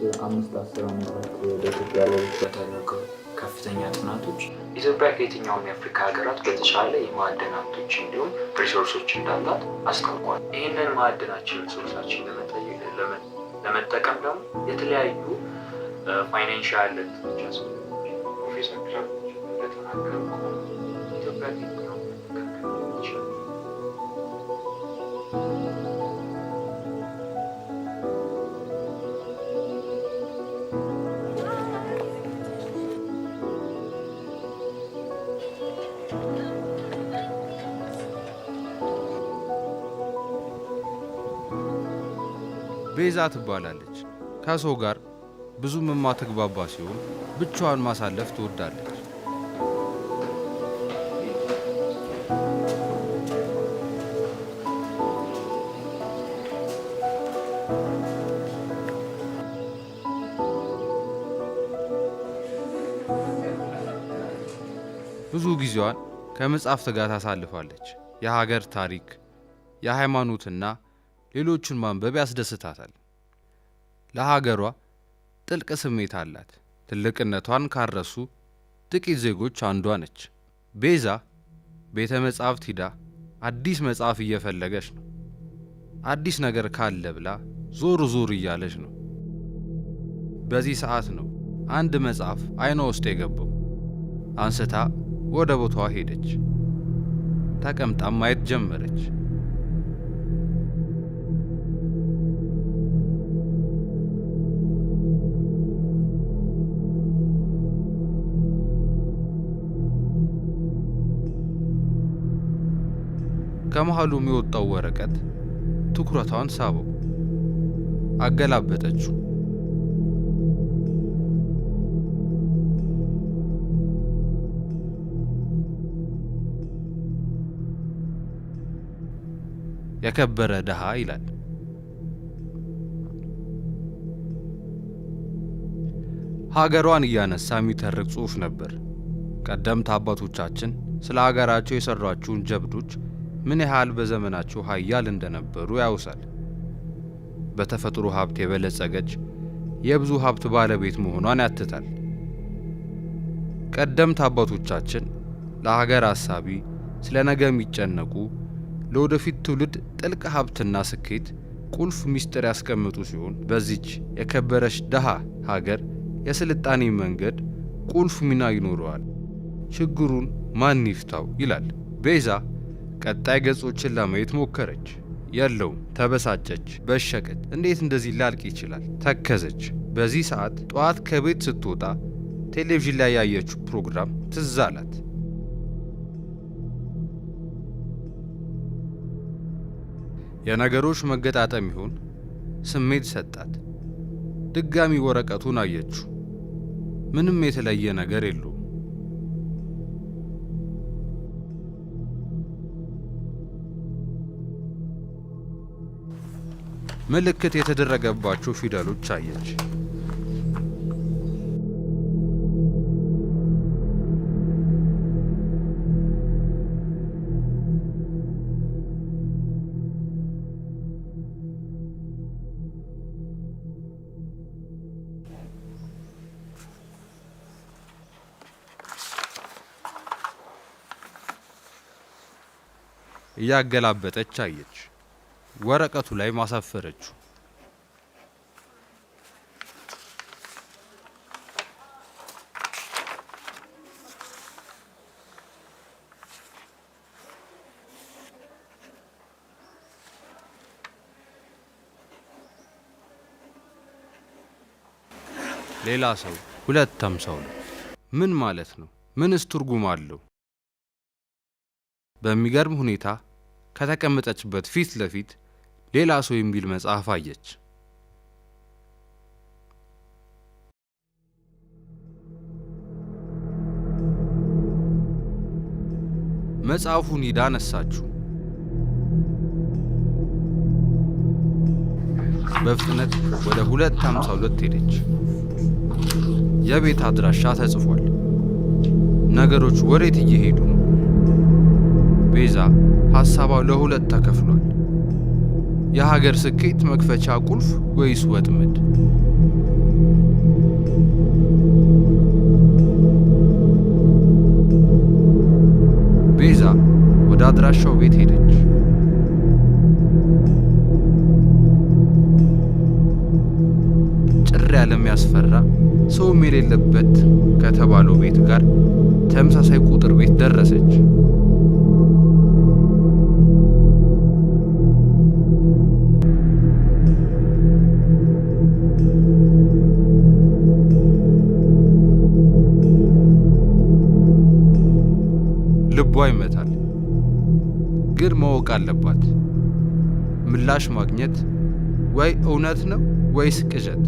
5-10 ዓመታት በኢትዮጵያ ላይ በተደረጉ ከፍተኛ ጥናቶች ኢትዮጵያ ከየትኛውም የአፍሪካ ሀገራት በተሻለ የማዕድን ሀብቶች እንዲሁም ሪሶርሶች እንዳላት አስታውቋል። ይህንን ማዕድናችን ሪሶርሳችን ለመጠቀም ደግሞ የተለያዩ ፋይናንሻል ለቶች ያስፈልጋል። ፕሮፌሰር ክራቶች እንደተናገሩ ከሆነ ኢትዮጵያ ከየትኛውም ይችላል። ቤዛ ትባላለች። ከሰው ጋር ብዙም የማትግባባ ሲሆን ብቻዋን ማሳለፍ ትወዳለች። ብዙ ጊዜዋን ከመጻሕፍት ጋር ታሳልፋለች። የሀገር ታሪክ፣ የሃይማኖትና ሌሎችን ማንበብ ያስደስታታል። ለሀገሯ ጥልቅ ስሜት አላት። ትልቅነቷን ካረሱ ጥቂት ዜጎች አንዷ ነች። ቤዛ ቤተ መጻሕፍት ሂዳ አዲስ መጽሐፍ እየፈለገች ነው። አዲስ ነገር ካለ ብላ ዞር ዞር እያለች ነው። በዚህ ሰዓት ነው አንድ መጽሐፍ አይኗ ውስጥ የገባው። አንስታ ወደ ቦታዋ ሄደች። ተቀምጣም ማየት ጀመረች። ከመሃሉ የሚወጣው ወረቀት ትኩረቷን ሳበው። አገላበጠችው። የከበረ ድሃ ይላል። ሀገሯን እያነሳ የሚተርክ ጽሑፍ ነበር። ቀደምት አባቶቻችን ስለ ሀገራቸው የሰሯቸውን ጀብዶች ምን ያህል በዘመናቸው ኃያል እንደነበሩ ያውሳል። በተፈጥሮ ሀብት የበለጸገች የብዙ ሀብት ባለቤት መሆኗን ያትታል። ቀደምት አባቶቻችን ለሀገር አሳቢ፣ ስለ ነገ የሚጨነቁ፣ ለወደፊት ትውልድ ጥልቅ ሀብትና ስኬት ቁልፍ ምስጢር ያስቀምጡ ሲሆን በዚች የከበረች ድሃ ሀገር የስልጣኔ መንገድ ቁልፍ ሚና ይኖረዋል። ችግሩን ማን ይፍታው ይላል። ቤዛ ቀጣይ ገጾችን ለማየት ሞከረች። የለውም። ተበሳጨች፣ በሸቀች። እንዴት እንደዚህ ላልቅ ይችላል? ተከዘች። በዚህ ሰዓት ጠዋት ከቤት ስትወጣ ቴሌቪዥን ላይ ያየችው ፕሮግራም ትዝ አላት። የነገሮች መገጣጠም ይሆን ስሜት ሰጣት። ድጋሚ ወረቀቱን አየችው። ምንም የተለየ ነገር የለውም። ምልክት የተደረገባቸው ፊደሎች አየች። እያገላበጠች አየች። ወረቀቱ ላይ ማሳፈረችው። ሌላ ሰው 252 ምን ማለት ነው? ምንስ ትርጉም አለው? በሚገርም ሁኔታ ከተቀመጠችበት ፊት ለፊት ሌላ ሰው የሚል መጽሐፍ አየች። መጽሐፉን ሂዳ አነሳችው። በፍጥነት ወደ 252 ሄደች። የቤት አድራሻ ተጽፏል። ነገሮች ወዴት እየሄዱ ነው? ቤዛ ሐሳቧ ለሁለት ተከፍሏል። የሀገር ስኬት መክፈቻ ቁልፍ ወይስ ወጥመድ? አድራሻው ቤት ሄደች። ጭር ያለ የሚያስፈራ ሰውም የሌለበት ከተባለው ቤት ጋር ተመሳሳይ ቁጥር ቤት ደረሰች። ልቧ ይመታል። ግን ማወቅ አለባት። ምላሽ ማግኘት ወይ እውነት ነው ወይስ ቅዠት?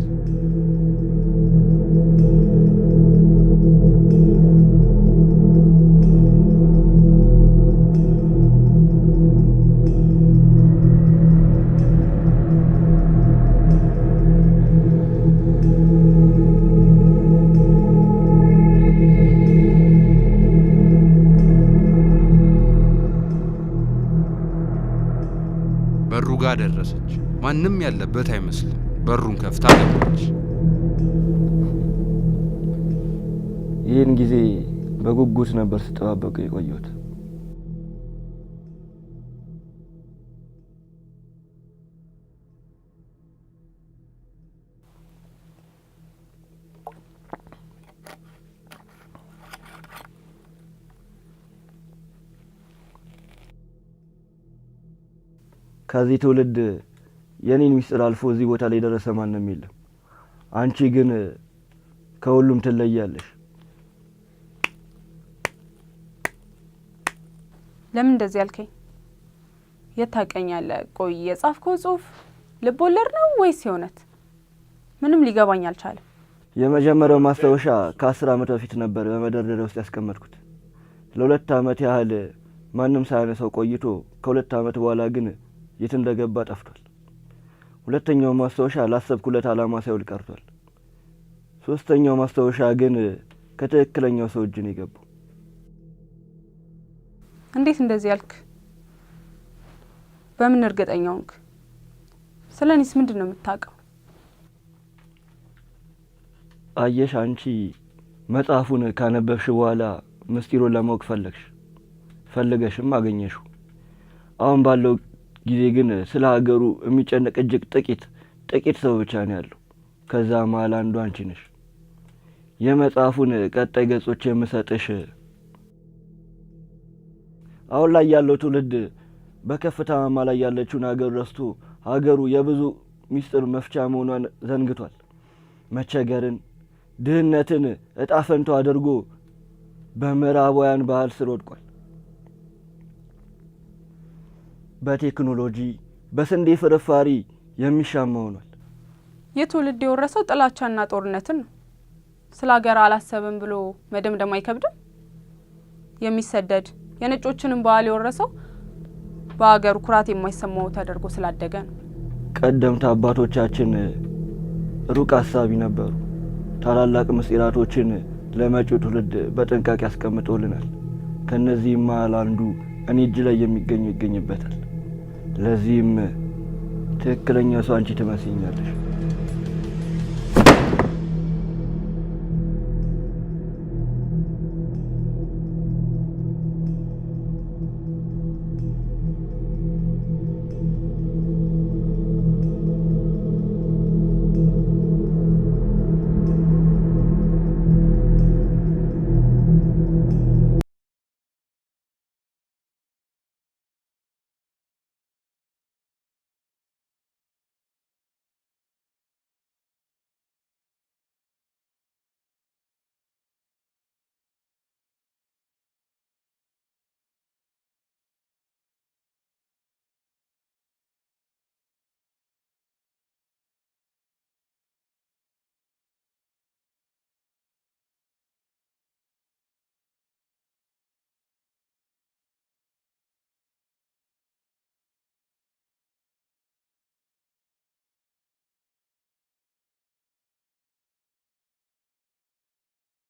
በሩ ጋር ደረሰች። ማንም ያለበት አይመስልም። በሩን ከፍታ ገባች። ይህን ጊዜ በጉጉት ነበር ስጠባበቅ የቆየሁት። ከዚህ ትውልድ የኔን ሚስጥር አልፎ እዚህ ቦታ ላይ ደረሰ ማንም የለም። አንቺ ግን ከሁሉም ትለያለሽ። ለምን እንደዚህ ያልከኝ? የት ታውቀኛለህ? ቆይ የጻፍከው ጽሁፍ ልብ ወለድ ነው ወይስ የእውነት? ምንም ሊገባኝ አልቻለም። የመጀመሪያው ማስታወሻ ከ10 ዓመት በፊት ነበር በመደርደሪያ ውስጥ ያስቀመጥኩት። ለ2 ዓመት ያህል ማንም ሳያነሳው ቆይቶ ከ2 ዓመት በኋላ ግን የት እንደገባ ጠፍቷል። ሁለተኛው ማስታወሻ ላሰብኩለት ዓላማ ሳይውል ቀርቷል። ሶስተኛው ማስታወሻ ግን ከትክክለኛው ሰው እጅ ነው የገባው። እንዴት እንደዚህ ያልክ? በምን እርግጠኛ ሆንክ? ስለኔስ ምንድነው የምታውቀው? አየሽ፣ አንቺ መጽሐፉን ካነበብሽ በኋላ ምስጢሩን ለማወቅ ፈለገሽም አገኘሽው። አሁን ባለው ጊዜ ግን ስለ ሀገሩ የሚጨነቅ እጅግ ጥቂት ሰው ብቻ ነው ያለው። ከዛ መሀል አንዱ አንቺ ነሽ። የመጽሐፉን ቀጣይ ገጾች የምሰጥሽ አሁን ላይ ያለው ትውልድ በከፍታ ማማ ላይ ያለችውን ሀገር ረስቶ ሀገሩ የብዙ ሚስጥር መፍቻ መሆኗን ዘንግቷል። መቸገርን፣ ድህነትን እጣ ፈንታው አድርጎ በምዕራባውያን ባህል ስር ወድቋል። በቴክኖሎጂ በስንዴ ፍርፋሪ የሚሻማ ሆኗል። የትውልድ የወረሰው ጥላቻና ጦርነትን ነው። ስለ ሀገር አላሰብም ብሎ መደምደም አይከብድም? የሚሰደድ የነጮችንም ባህል የወረሰው በሀገሩ ኩራት የማይሰማው ተደርጎ ስላደገ ነው። ቀደምት አባቶቻችን ሩቅ አሳቢ ነበሩ። ታላላቅ ምስጢራቶችን ለመጪው ትውልድ በጥንቃቄ ያስቀምጦልናል። ከነዚህም መሀል አንዱ እኔ እጅ ላይ የሚገኘው ይገኝበታል። ለዚህም ትክክለኛ ሰው አንቺ ትመስኛለሽ።